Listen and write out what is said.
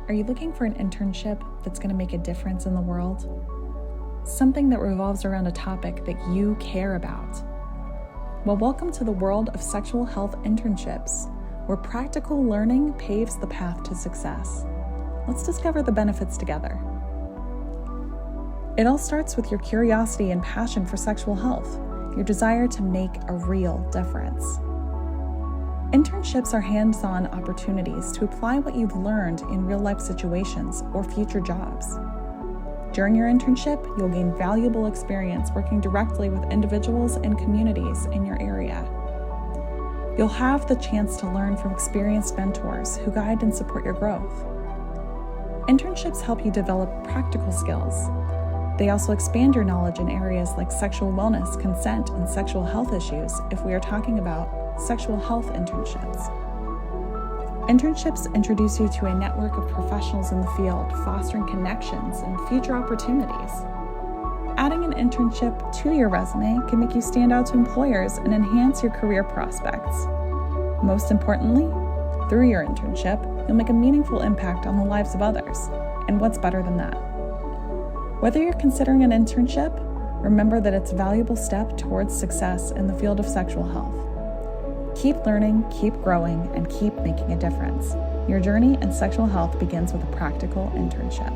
Are you looking for an internship that's going to make a difference in the world? Something that revolves around a topic that you care about? Well, welcome to the world of sexual health internships, where practical learning paves the path to success. Let's discover the benefits together. It all starts with your curiosity and passion for sexual health, your desire to make a real difference. Internships are hands-on opportunities to apply what you've learned in real-life situations or future jobs. During your internship, you'll gain valuable experience working directly with individuals and communities in your area. You'll have the chance to learn from experienced mentors who guide and support your growth. Internships help you develop practical skills. They also expand your knowledge in areas like sexual wellness, consent, and sexual health issues if we are talking about sexual health internships. Internships introduce you to a network of professionals in the field, fostering connections and future opportunities. Adding an internship to your resume can make you stand out to employers and enhance your career prospects. Most importantly, through your internship, you'll make a meaningful impact on the lives of others. And what's better than that? Whether you're considering an internship, remember that it's a valuable step towards success in the field of sexual health. Keep learning, keep growing, and keep making a difference. Your journey in sexual health begins with a practical internship.